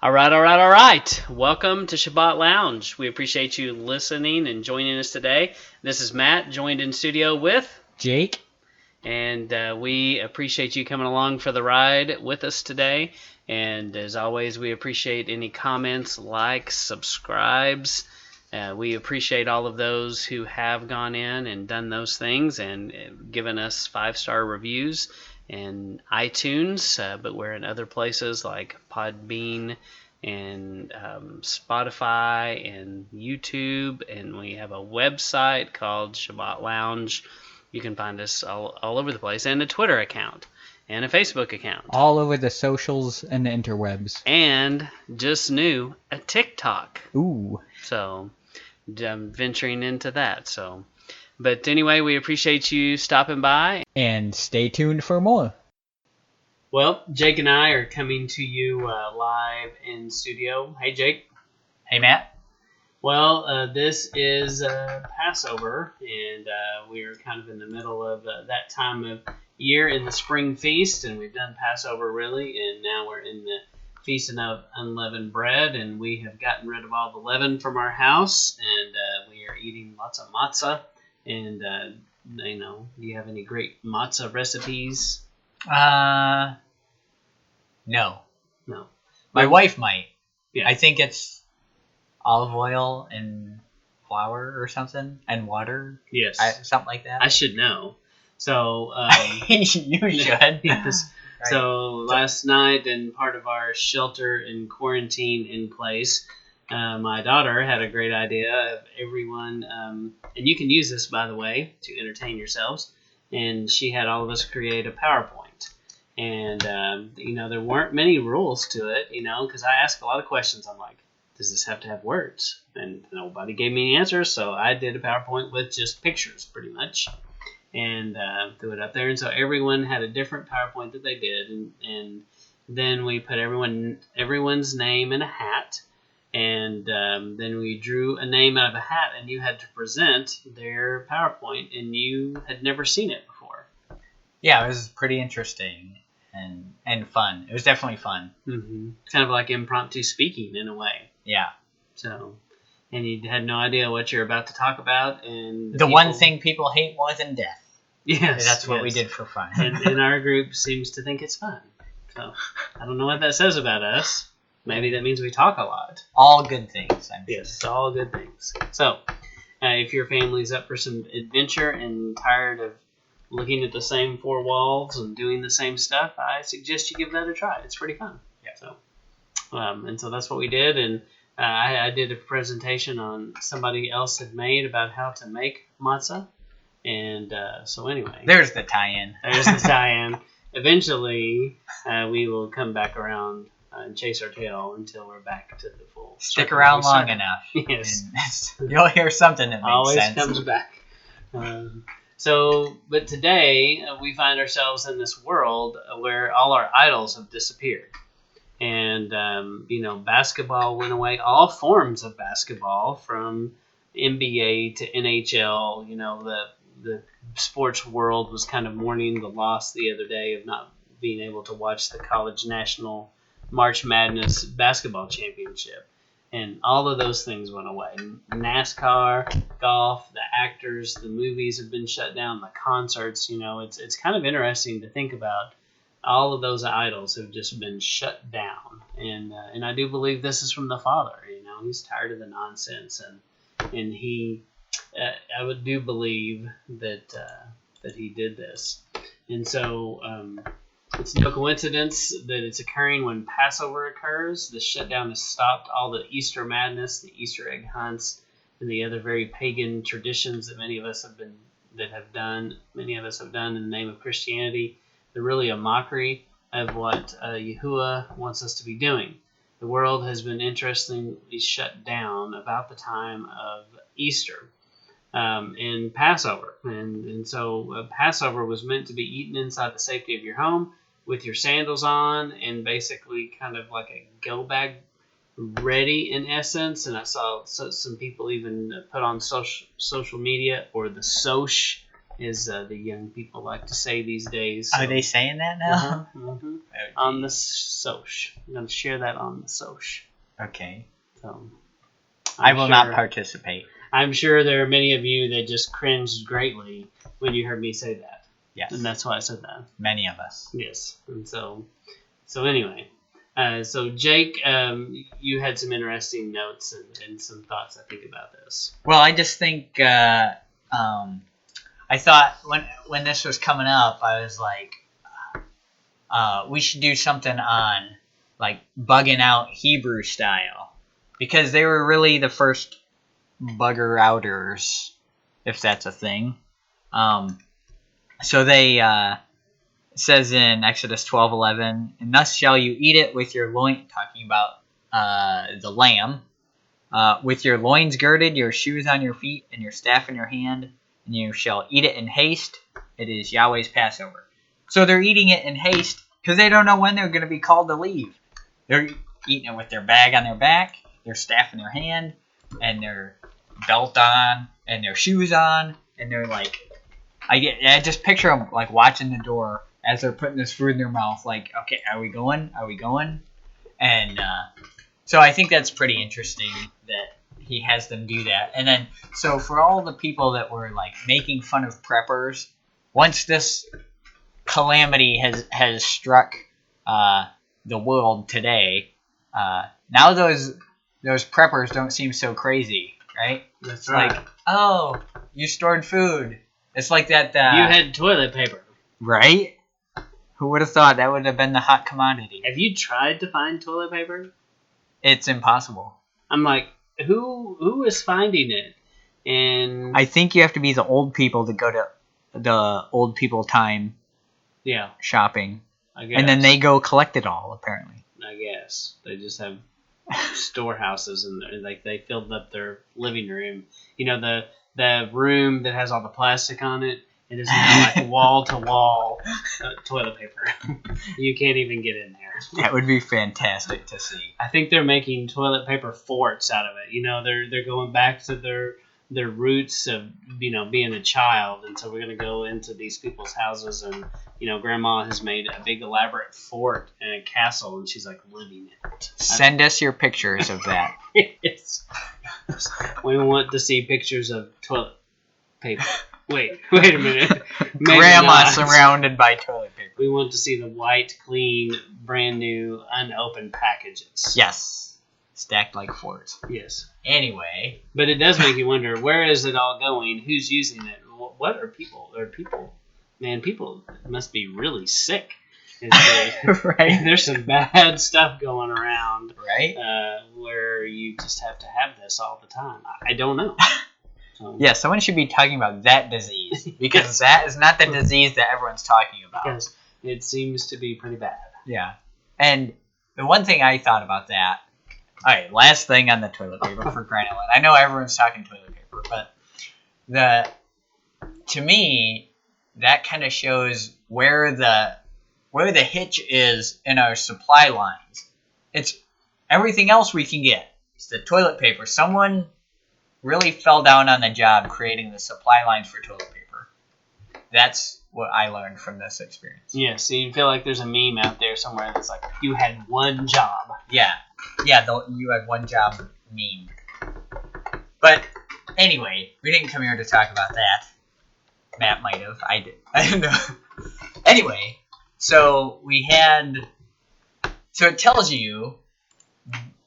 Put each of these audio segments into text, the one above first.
All right, all right, all right. Welcome to Shabbat Lounge. We appreciate you listening and joining us today. This is Matt, joined in studio with Jake. And we appreciate you coming along for the ride with us today. And as always, we appreciate any comments, likes, subscribes. We appreciate all of those who have gone in and done those things and given us 5-star reviews and iTunes, but we're in other places like Podbean and Spotify and YouTube, and we have a website called Shabbat Lounge. You can find us all over the place, and a Twitter account and a Facebook account. All over the socials and the interwebs. And just new, a TikTok. Ooh. So I'm venturing into that. But anyway, we appreciate you stopping by. And stay tuned for more. Well, Jake and I are coming to you live in studio. Hey, Jake. Hey, Matt. Well, this is Passover, and we are kind of in the middle of that time of year in the spring feast, and we've done Passover really, and now we're in the feasting of unleavened bread, and we have gotten rid of all the leaven from our house, and we are eating lots of matzah. And, do you have any great matzah recipes? No. No. My wife might. Yeah. I think it's olive oil and flour or something, and water. Yes. Something like that. I should know. So, You should. Yes. Right. So last night, in part of our shelter and quarantine in place, my daughter had a great idea of everyone, and you can use this, by the way, to entertain yourselves. And she had all of us create a PowerPoint. And, there weren't many rules to it, because I ask a lot of questions. I'm like, does this have to have words? And nobody gave me any answers, so I did a PowerPoint with just pictures, pretty much. And threw it up there. And so everyone had a different PowerPoint that they did. And then we put everyone's name in a hat. And then we drew a name out of a hat, and you had to present their PowerPoint, and you had never seen it before. Yeah, it was pretty interesting and fun. It was definitely fun. Mm-hmm. Kind of like impromptu speaking in a way. Yeah. So, and you had no idea what you're about to talk about. And the one thing people hate more than death. Yes. That's what we did for fun. and our group seems to think it's fun. So, I don't know what that says about us. Maybe that means we talk a lot. All good things, I'm sure. Yes, all good things. So, if your family's up for some adventure and tired of looking at the same four walls and doing the same stuff, I suggest you give that a try. It's pretty fun. Yeah. So, and so that's what we did. And I did a presentation on somebody else had made about how to make matzah. And so anyway. There's the tie-in. There's the tie-in. Eventually, we will come back around and chase our tail until we're back to the full. Stick around long enough. Yes. You'll hear something that makes Always sense. comes back. But today we find ourselves in this world where all our idols have disappeared. And, basketball went away. All forms of basketball, from NBA to NHL, the sports world was kind of mourning the loss the other day of not being able to watch the College National March Madness basketball championship. And all of those things went away. NASCAR, golf, the actors, the movies have been shut down, the concerts, it's kind of interesting to think about. All of those idols have just been shut down. And I do believe this is from the Father, he's tired of the nonsense. And he, I would do believe that he did this. And so it's no coincidence that it's occurring when Passover occurs. The shutdown has stopped all the Easter madness, the Easter egg hunts, and the other very pagan traditions that many of us have done in the name of Christianity. They're really a mockery of what Yahuwah wants us to be doing. The world has been interestingly shut down about the time of Easter and Passover. And so Passover was meant to be eaten inside the safety of your home with your sandals on and basically kind of like a go bag ready in essence. And I saw some people even put on social media, or the soch is the young people like to say these days. Are they saying that now? Mhm. Oh, On the geez. soch. I'm going to share that on the soch. Okay. So, I I'm will not sure- participate. I'm sure there are many of you that just cringed greatly when you heard me say that. Yes. And that's why I said that. Many of us. Yes. And so anyway. So Jake, you had some interesting notes and some thoughts, I think, about this. Well, I just think I thought when this was coming up, I was like, we should do something on like bugging out Hebrew style, because they were really the first bugger outers, if that's a thing. So they says in Exodus 12:11, and thus shall you eat it with your loin, talking about the lamb, with your loins girded, your shoes on your feet, and your staff in your hand, and you shall eat it in haste. It is Yahweh's Passover. So they're eating it in haste because they don't know when they're going to be called to leave. They're eating it with their bag on their back, their staff in their hand, and their belt on, and their shoes on, and they're like, I just picture them like watching the door as they're putting this food in their mouth, like, okay, are we going? Are we going? And so I think that's pretty interesting that he has them do that. And then, so for all the people that were like making fun of preppers, once this calamity has struck the world today, now those preppers don't seem so crazy, right? That's It's like, oh, you stored food. It's like that. You had toilet paper. Right? Who would have thought that would have been the hot commodity? Have you tried to find toilet paper? It's impossible. I'm like, who is finding it? And I think you have to be the old people to go to the old people time yeah, shopping. I guess. And then they go collect it all, apparently. I guess they just have storehouses and like they filled up their living room. You know, the room that has all the plastic on it. It is now like wall to wall toilet paper. You can't even get in there. That would be fantastic to see. I think they're making toilet paper forts out of it. You know, they're going back to their roots of, you know, being a child, and so we're gonna go into these people's houses, and you know, Grandma has made a big elaborate fort and a castle, and she's like living in it. Send us your pictures of that. Yes. We want to see pictures of toilet paper. Wait a minute. Maybe Grandma not. surrounded by toilet paper. We want to see the white, clean, brand new, unopened packages. Yes. Stacked like forts. Yes. Anyway. But it does make you wonder, where is it all going? Who's using it? What are people? Man, people must be really sick. Right. There's some bad stuff going around. Right? Where you just have to have this all the time. I don't know. So, Yeah, someone should be talking about that disease, because that is not the disease that everyone's talking about. because it seems to be pretty bad. Yeah. And the one thing I thought about that, alright, last thing on the toilet paper for crying out loud. I know everyone's talking toilet paper, but to me, that kind of shows where the hitch is in our supply lines. It's everything else we can get. It's the toilet paper. Someone really fell down on the job creating the supply lines for toilet paper. That's what I learned from this experience. Yeah, so you feel like there's a meme out there somewhere that's like, you had one job. Yeah, you had one job meme. But anyway, we didn't come here to talk about that. Matt might have. I did. I don't know. Anyway, so it tells you,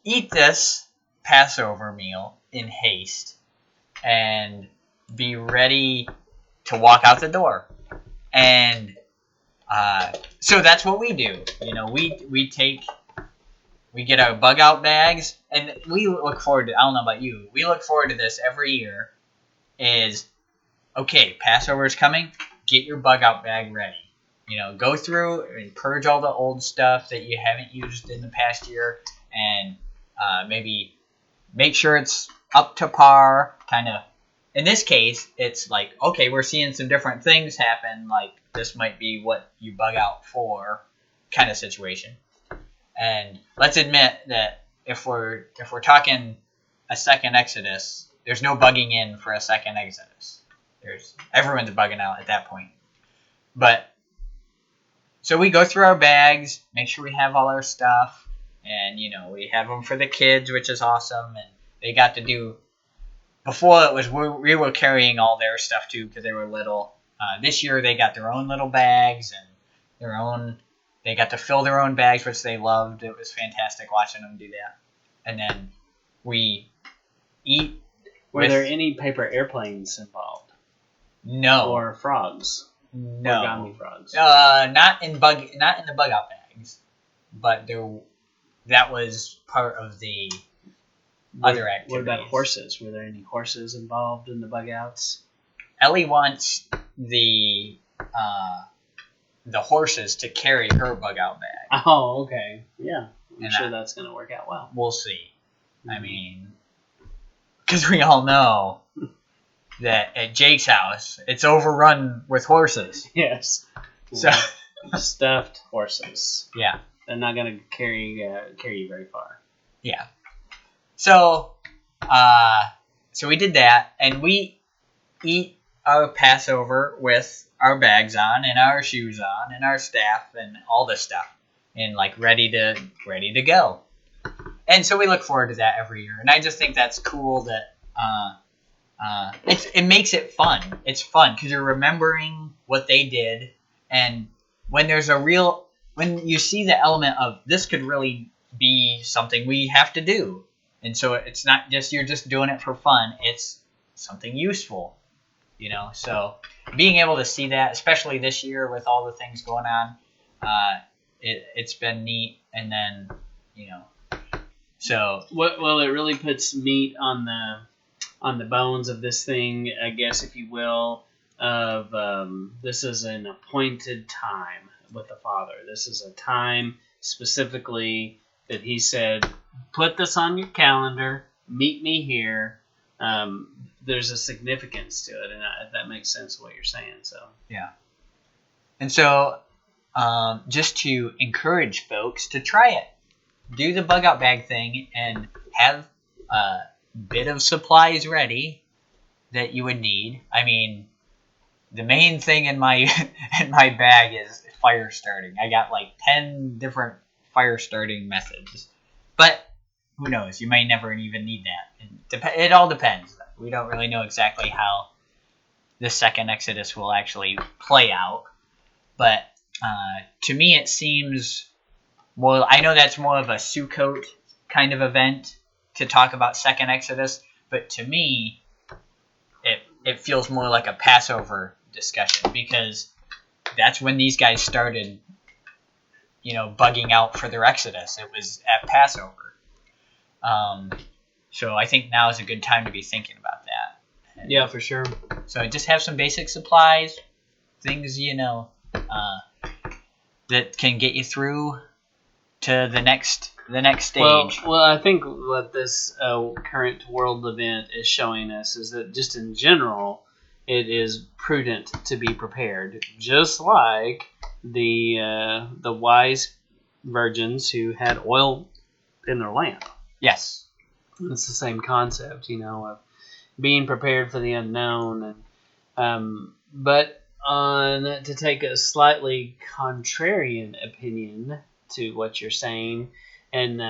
eat this Passover meal in haste and be ready to walk out the door. And so that's what we do. You know, we get our bug out bags, and we look forward to, I don't know about you, we look forward to this every year. Is, okay, Passover is coming, get your bug out bag ready. You know, go through and purge all the old stuff that you haven't used in the past year, and maybe make sure it's up to par, kind of. In this case, it's like, okay, we're seeing some different things happen, like this might be what you bug out for kind of situation. And let's admit that if we're talking a second Exodus, there's no bugging in for a second Exodus. Everyone's bugging out at that point. But so we go through our bags, make sure we have all our stuff, and we have them for the kids, which is awesome. And they got to do. Before it was we were carrying all their stuff too because they were little. This year they got their own little bags and they got to fill their own bags, which they loved. It was fantastic watching them do that. And then we eat. Were there any paper airplanes involved? No. Or frogs? No. Origami frogs? Not in the bug out bags, but that was part of the other activities. What about horses? Were there any horses involved in the bug outs? Ellie wants the horses to carry her bug out bag. Oh, okay. Yeah. I'm And sure that's going to work out well. We'll see. I mean, because we all know that at Jake's house, it's overrun with horses. Yes. So Stuffed horses. Yeah. They're not going to carry you very far. Yeah. So we did that, and we eat our Passover with our bags on, and our shoes on, and our staff, and all this stuff, and ready to go. And so we look forward to that every year, and I just think that's cool that it makes it fun. It's fun because you're remembering what they did, and when you see the element of this could really be something we have to do. And so it's not just you're just doing it for fun. It's something useful, So being able to see that, especially this year with all the things going on, it's been neat. And then, so well, it really puts meat on the bones of this thing, I guess, if you will. Of this is an appointed time with the Father. This is a time specifically that He said, put this on your calendar, meet me here. There's a significance to it, and that makes sense what you're saying. So yeah. And so just to encourage folks to try it, do the bug out bag thing, and have a bit of supplies ready that you would need. I mean, the main thing in my bag is fire starting. I got 10 different fire starting methods, but who knows? You may never even need that. It all depends. We don't really know exactly how the second Exodus will actually play out, but to me it seems more. I know that's more of a Sukkot kind of event to talk about second Exodus, but to me it feels more like a Passover discussion because that's when these guys started bugging out for their Exodus. It was at Passover. So I think now is a good time to be thinking about that. Yeah, for sure. So just have some basic supplies, things, that can get you through to the next stage. Well, I think what this current world event is showing us is that just in general, it is prudent to be prepared, just like the wise virgins who had oil in their lamp. Yes. It's the same concept, of being prepared for the unknown. And but to take a slightly contrarian opinion to what you're saying, and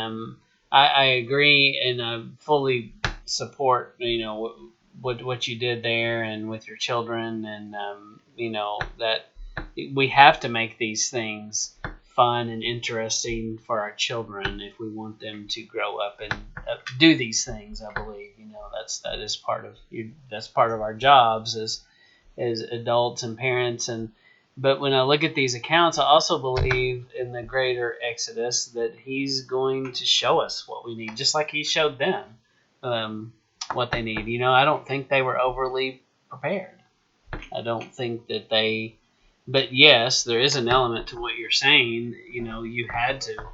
I agree and I fully support, what you did there and with your children, and that we have to make these things fun and interesting for our children if we want them to grow up and do these things. I believe that is part of our jobs as adults and parents. But when I look at these accounts, I also believe in the greater Exodus that He's going to show us what we need, just like He showed them what they need. I don't think they were overly prepared. I don't think that they. But yes, there is an element to what you're saying. You had to.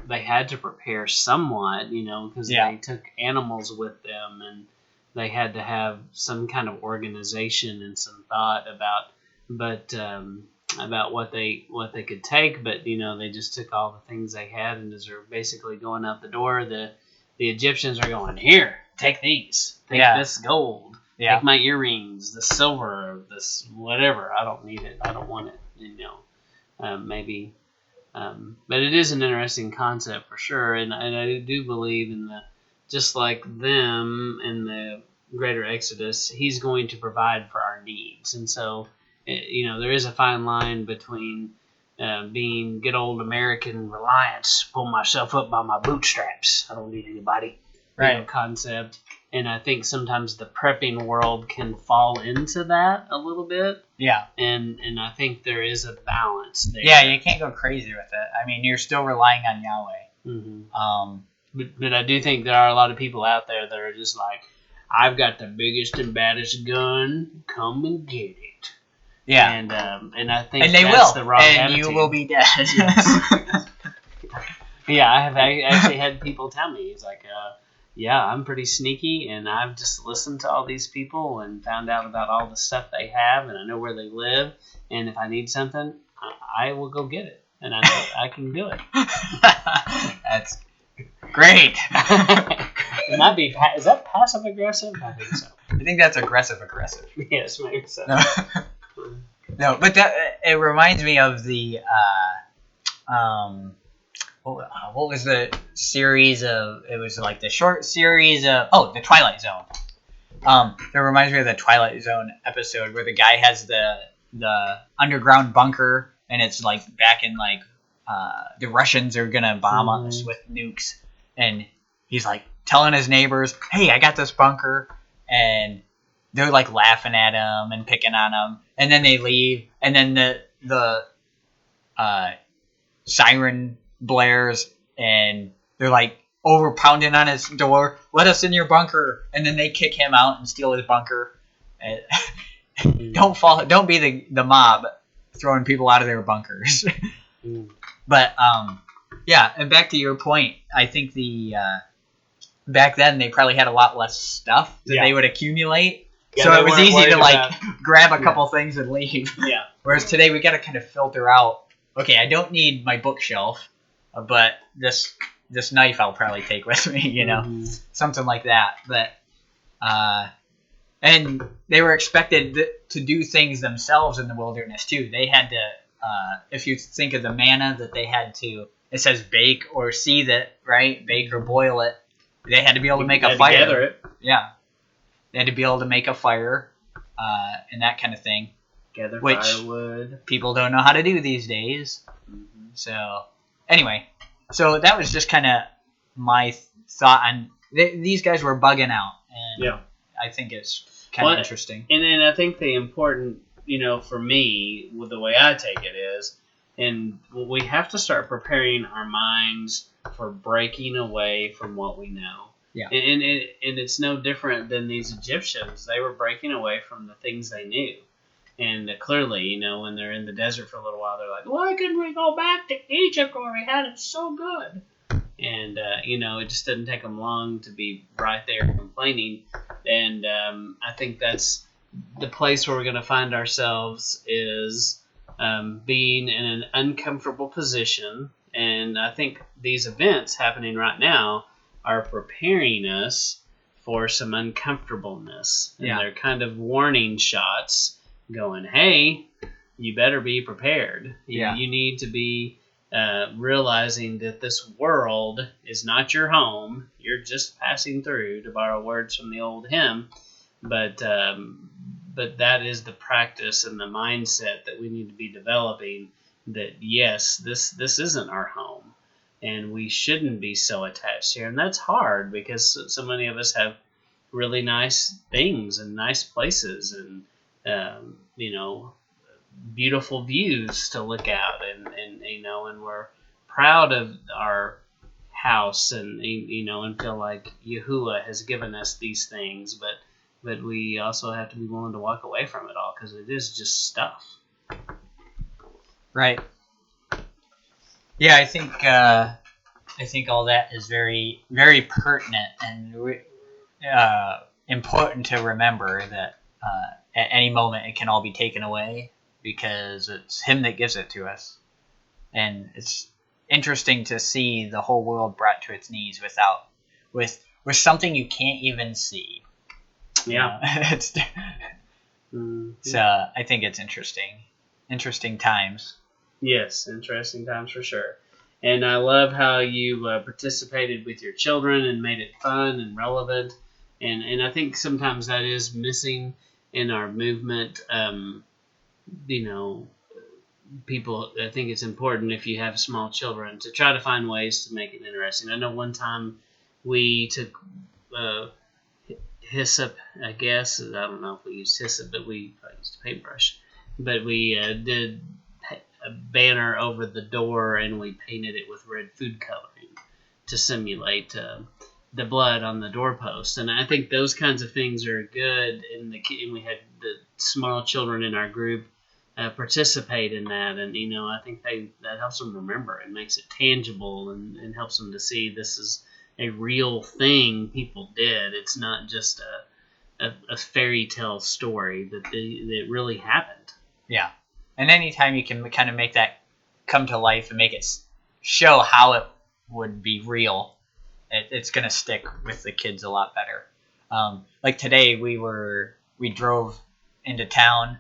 They had to prepare somewhat, because they took animals with them, and they had to have some kind of organization and some thought about what they could take. But they just took all the things they had, and as they're basically going out the door, the Egyptians are going, here, take these, take this gold. Yeah. Take my earrings, the silver, this whatever. I don't need it. I don't want it. Maybe. But it is an interesting concept for sure, and I do believe in just like them in the greater Exodus, he's going to provide for our needs, and so there is a fine line between being good old American reliance, pull myself up by my bootstraps. I don't need anybody. Right. Concept. And I think sometimes the prepping world can fall into that a little bit. Yeah. And I think there is a balance there. Yeah, you can't go crazy with it. I mean, you're still relying on Yahweh. Mm-hmm. But I do think there are a lot of people out there that are just like, I've got the biggest and baddest gun. Come and get it. Yeah. And I think and they that's will. the wrong and attitude. you will be dead. Yes. Yeah, I actually had people tell me, it's like, yeah, I'm pretty sneaky, and I've just listened to all these people and found out about all the stuff they have, and I know where they live, and if I need something, I will go get it, and I know I can do it. That's great. It might be, is that passive aggressive? I think so. I think that's aggressive. Yes, maybe so. No, but it reminds me of the what was the series of? It was like the short series of the Twilight Zone. That reminds me of the Twilight Zone episode where the guy has the underground bunker, and it's like back in like the Russians are gonna bomb us with nukes, and he's like telling his neighbors, "Hey, I got this bunker," and they're like laughing at him and picking on him, and then they leave, and then the siren blares, and they're like over pounding on his door, "Let us in your bunker," and then they kick him out and steal his bunker. Don't be the mob throwing people out of their bunkers. But yeah, and back to your point, I think the back then they probably had a lot less stuff that they would accumulate. Yeah, so it was easy to like grab a couple Yeah. things and leave. Yeah. Whereas today we got to kind of filter out. Okay, I don't need my bookshelf, but this knife I'll probably take with me. Something like that. But and they were expected to do things themselves in the wilderness too. They had to, if you think of the manna that they had to, it says bake or seethe it, right? Bake or boil it. They had to be able to make a fire. Gather it. Yeah. They had to be able to make a fire and that kind of thing. Gather which firewood. People don't know how to do these days. Mm-hmm. So, anyway. So that was just kind of my thought on... These guys were bugging out. And yeah. I think it's kind of interesting. And then I think the important, for me, with the way I take it is, and we have to start preparing our minds for breaking away from what we know. Yeah. And it's no different than these Egyptians. They were breaking away from the things they knew. And clearly, when they're in the desert for a little while, they're like, why couldn't we go back to Egypt where we had it so good? And, it just didn't take them long to be right there complaining. And I think that's the place where we're going to find ourselves is being in an uncomfortable position. And I think these events happening right now are preparing us for some uncomfortableness. And they're kind of warning shots going, hey, you better be prepared. Yeah. You need to be realizing that this world is not your home. You're just passing through, to borrow words from the old hymn. But that is the practice and the mindset that we need to be developing, that, yes, this isn't our home. And we shouldn't be so attached here. And that's hard because so many of us have really nice things and nice places and, beautiful views to look out. And we're proud of our house and feel like Yahuwah has given us these things. But we also have to be willing to walk away from it all because it is just stuff. Right. Yeah, I think all that is very, very pertinent and important to remember that at any moment it can all be taken away because it's Him that gives it to us. And it's interesting to see the whole world brought to its knees with something you can't even see. Yeah. It's Mhm. so I think it's interesting times. Yes, interesting times for sure. And I love how you participated with your children and made it fun and relevant. And I think sometimes that is missing in our movement. You know, people, I think it's important if you have small children to try to find ways to make it interesting. I know one time we took uh, hyssop, I guess. I don't know if we used hyssop, but we used a paintbrush. But we did a banner over the door and we painted it with red food coloring to simulate the blood on the doorpost. And I think those kinds of things are good. And we had the small children in our group participate in that, and I think that helps them remember and makes it tangible and helps them to see this is a real thing people did. It's not just a fairy tale story that really happened. Yeah. And anytime you can kind of make that come to life and make it show how it would be real, it's going to stick with the kids a lot better. Like today, we drove into town,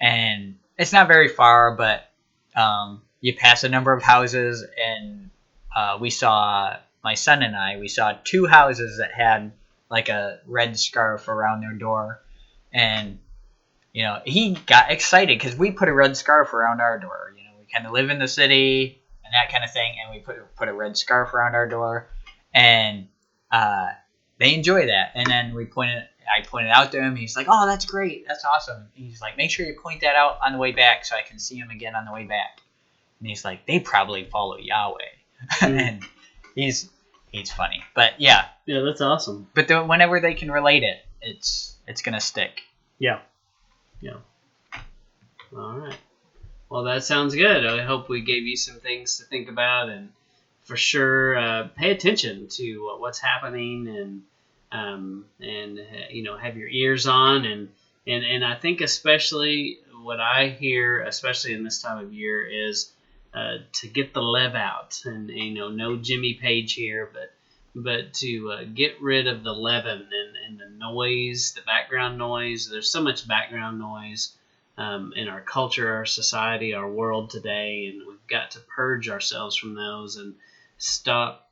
and it's not very far, but you pass a number of houses, and my son and I, we saw 2 houses that had like a red scarf around their door, and he got excited because we put a red scarf around our door. We kind of live in the city and that kind of thing, and we put a red scarf around our door, and they enjoy that. And then I pointed out to him. He's like, "Oh, that's great. That's awesome." And he's like, "Make sure you point that out on the way back so I can see him again on the way back." And he's like, "They probably follow Yahweh." And he's funny. But yeah, that's awesome. But whenever they can relate it, it's gonna stick. Yeah. All right. Well, that sounds good. I hope we gave you some things to think about, and for sure, pay attention to what's happening, and have your ears on, and I think especially what I hear, especially in this time of year, is to get the lev out, and no Jimmy Page here, but to get rid of the leaven and the noise, the background noise. There's so much background noise in our culture, our society, our world today, and we've got to purge ourselves from those and stop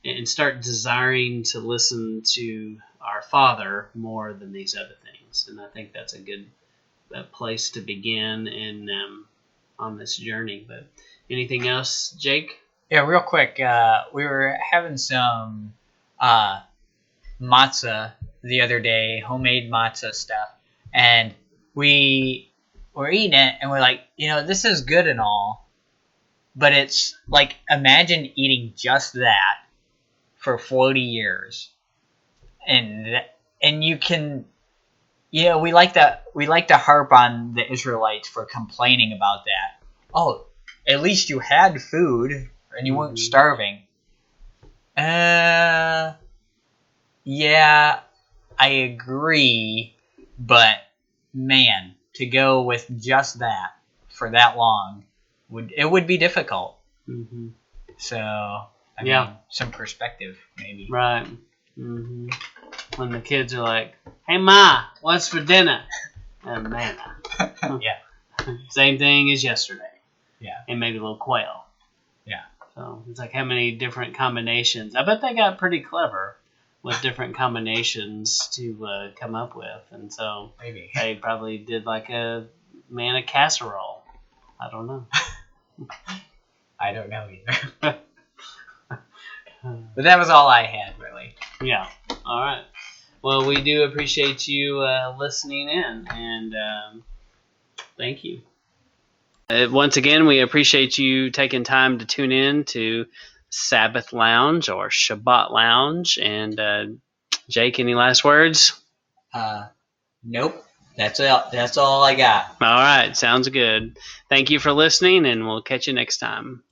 and start desiring to listen to our Father more than these other things. And I think that's a good place to begin on this journey. But anything else, Jake? Yeah, real quick. We were having some matzah the other day, homemade matzah stuff, and we were eating it, and we're like, this is good and all, but it's like, imagine eating just that for 40 years, and you can, we like to harp on the Israelites for complaining about that. Oh, at least you had food and you weren't starving. Yeah, I agree, but man, to go with just that for that long would be difficult. Mm-hmm. So I mean, some perspective maybe. Right. Mm-hmm. When the kids are like, "Hey Ma, what's for dinner?" Manna. Yeah. Same thing as yesterday. Yeah. And maybe a little quail. Yeah. So it's like, how many different combinations? I bet they got pretty clever with different combinations to come up with, and so maybe they probably did like a manna casserole. I don't know. I don't know either. But that was all I had, really. Yeah. All right. Well, we do appreciate you listening in, and thank you. Once again, we appreciate you taking time to tune in to Sabbath Lounge or Shabbat Lounge. And Jake, any last words? Nope. That's all I got. All right. Sounds good. Thank you for listening, and we'll catch you next time.